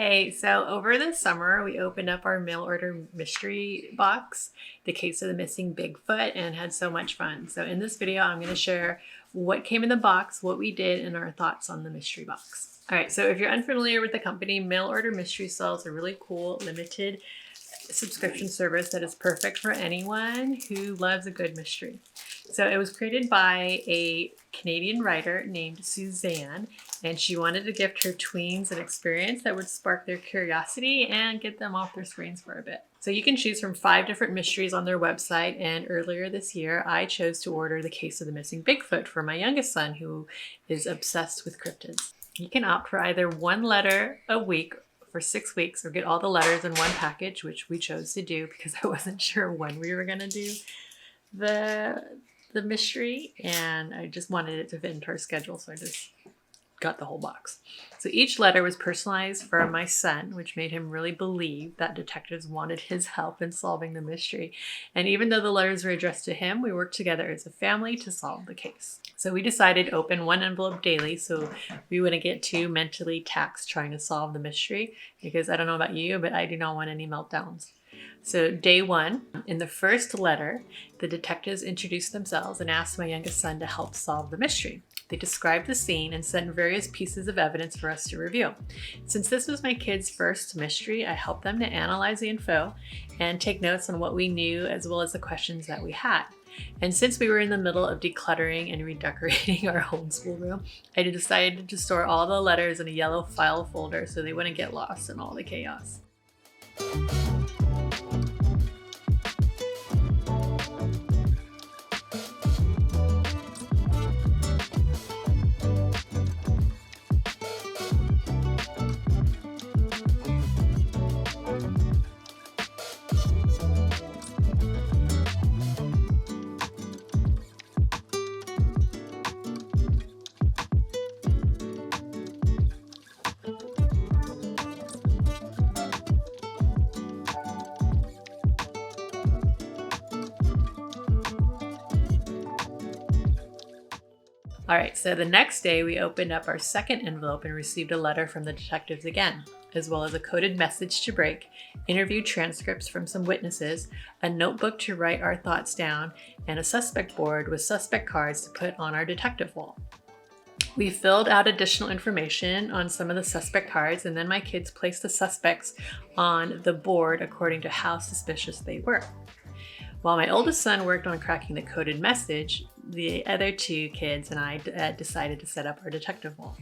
Hey, so over the summer, we opened up our mail order mystery box, The Case of the Missing Bigfoot, and had so much fun. So in this video, I'm going to share what came in the box, what we did, and our thoughts on the mystery box. All right, so if you're unfamiliar with the company, Mail Order Mystery sells a really cool limited subscription service that is perfect for anyone who loves a good mystery. So it was created by a Canadian writer named Xuan, and she wanted to gift her tweens an experience that would spark their curiosity and get them off their screens for a bit. So you can choose from 5 different mysteries on their website, and earlier this year I chose to order The Case of the Missing Bigfoot for my youngest son, who is obsessed with cryptids. You can opt for either 1 letter a week for 6 weeks or get all the letters in one package, which we chose to do because I wasn't sure when we were going to do the mystery, and I just wanted it to fit into our schedule, so I just got the whole box. So each letter was personalized for my son, which made him really believe that detectives wanted his help in solving the mystery. And even though the letters were addressed to him, we worked together as a family to solve the case. So we decided to open 1 envelope daily so we wouldn't get too mentally taxed trying to solve the mystery, because I don't know about you, but I do not want any meltdowns. So day 1, in the first letter, the detectives introduced themselves and asked my youngest son to help solve the mystery. They described the scene and sent various pieces of evidence for us to review. Since this was my kids' first mystery, I helped them to analyze the info and take notes on what we knew as well as the questions that we had. And since we were in the middle of decluttering and redecorating our homeschool room, I decided to store all the letters in a yellow file folder so they wouldn't get lost in all the chaos. All right, so the next day we opened up our second envelope and received a letter from the detectives again, as well as a coded message to break, interview transcripts from some witnesses, a notebook to write our thoughts down, and a suspect board with suspect cards to put on our detective wall. We filled out additional information on some of the suspect cards, and then my kids placed the suspects on the board according to how suspicious they were. While my oldest son worked on cracking the coded message, the other 2 kids and I decided to set up our detective wall.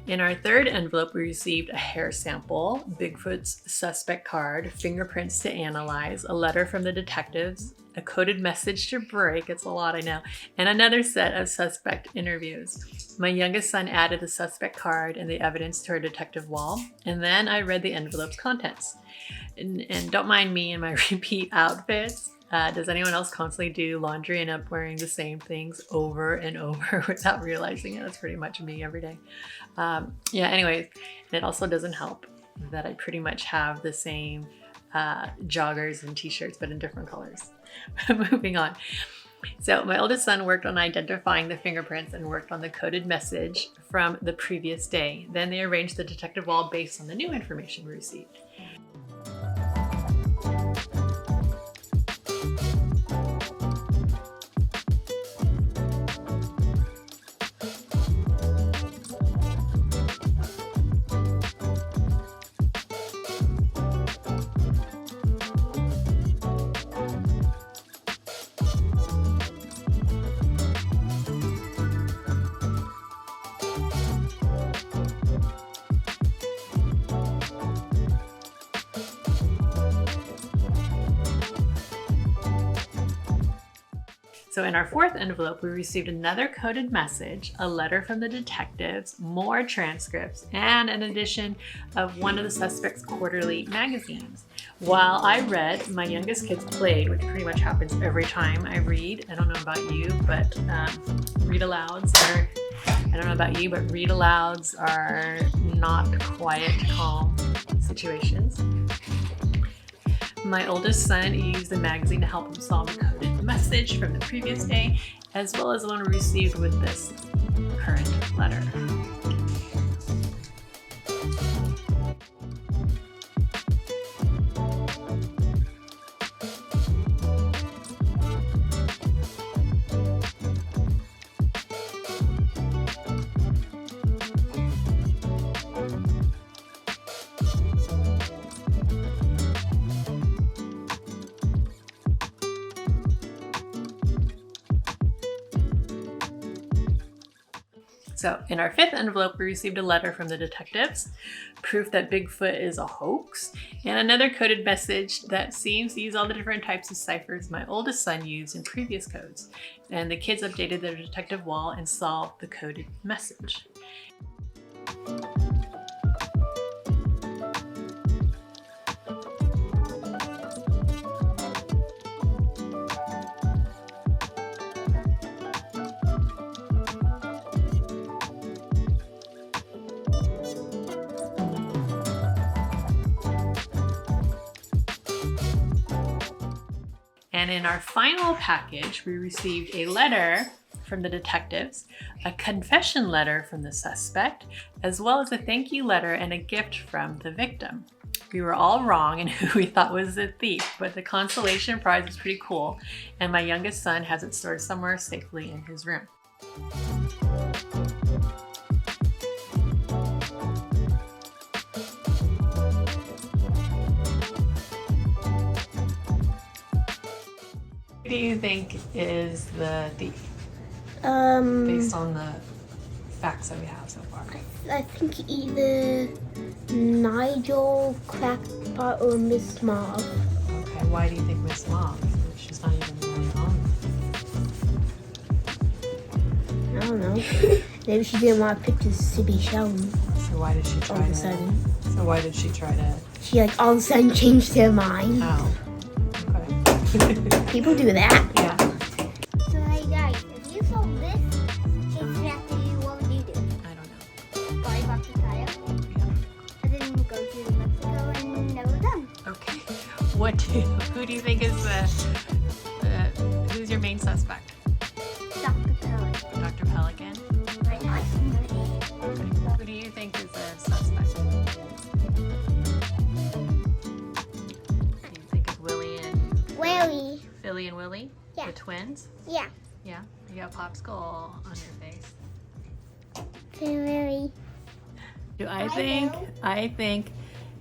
In our third envelope, we received a hair sample, Bigfoot's suspect card, fingerprints to analyze, a letter from the detectives, a coded message to break, it's a lot I know, and another set of suspect interviews. My youngest son added the suspect card and the evidence to our detective wall, and then I read the envelope's contents. And don't mind me and my repeat outfits. Does anyone else constantly do laundry and end up wearing the same things over and over without realizing it? That's pretty much me every day. Anyways, and it also doesn't help that I pretty much have the same joggers and t-shirts, but in different colors. Moving on. So my oldest son worked on identifying the fingerprints and worked on the coded message from the previous day. Then they arranged the detective wall based on the new information we received. So in our fourth envelope, we received another coded message, a letter from the detectives, more transcripts, and an edition of one of the suspect's quarterly magazines. While I read, my youngest kids played, which pretty much happens every time I read. I don't know about you, but read alouds are, I don't know about you, but read alouds are not quiet, calm situations. My oldest son used the magazine to help him solve a coded message from the previous day, as well as the one we received with this current letter. So in our fifth envelope, we received a letter from the detectives, proof that Bigfoot is a hoax, and another coded message that seems to use all the different types of ciphers my oldest son used in previous codes. And the kids updated their detective wall and solved the coded message. And in our final package, we received a letter from the detectives, a confession letter from the suspect, as well as a thank you letter and a gift from the victim. We were all wrong in who we thought was the thief, but the consolation prize was pretty cool, and my youngest son has it stored somewhere safely in his room. Who do you think is the thief? Based on the facts that we have so far. I think either Nigel, Crackpot, or Miss Mauve. Okay, why do you think Miss Mauve? She's not even really on. I don't know. Maybe she didn't want pictures to be shown. So why did she try all of a sudden? So why did she try to? She all of a sudden changed her mind. Oh. Okay. People do that. Yeah. So hey guys, if you solve this, what would you do? I don't know. Buy back the tile, Yeah. and then go to Mexico and never done. Okay. Who do you think is who's your main suspect? Dr. Pelican. Dr. Pelican? My name. Okay. Who do you think is a suspect? Do you think it's Willie and Willie. Billy and Willie? Yeah. The twins? Yeah. Yeah. You got popsicle on your face. Willie. I think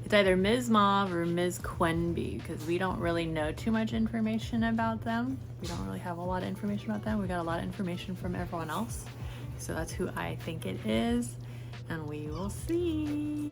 it's either Ms. Mauve or Ms. Quenby, because we don't really know too much information about them. We don't really have a lot of information about them. We got a lot of information from everyone else. So that's who I think it is, and we will see.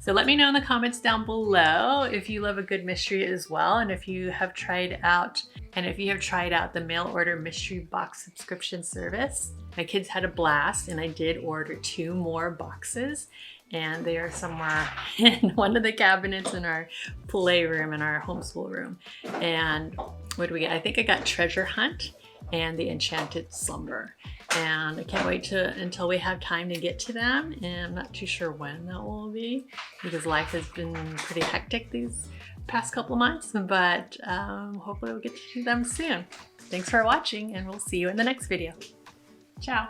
So let me know in the comments down below if you love a good mystery as well, and if you have tried out the mail order mystery box subscription service. My kids had a blast, and I did order 2 more boxes, and they are somewhere in one of the cabinets in our playroom in our homeschool room. And what do we get? I think I got Treasure Hunt and the Enchanted Slumber. And I can't wait until we have time to get to them, and I'm not too sure when that will be because life has been pretty hectic these past couple of months, but hopefully we'll get to see them soon. Thanks for watching, and we'll see you in the next video. Ciao!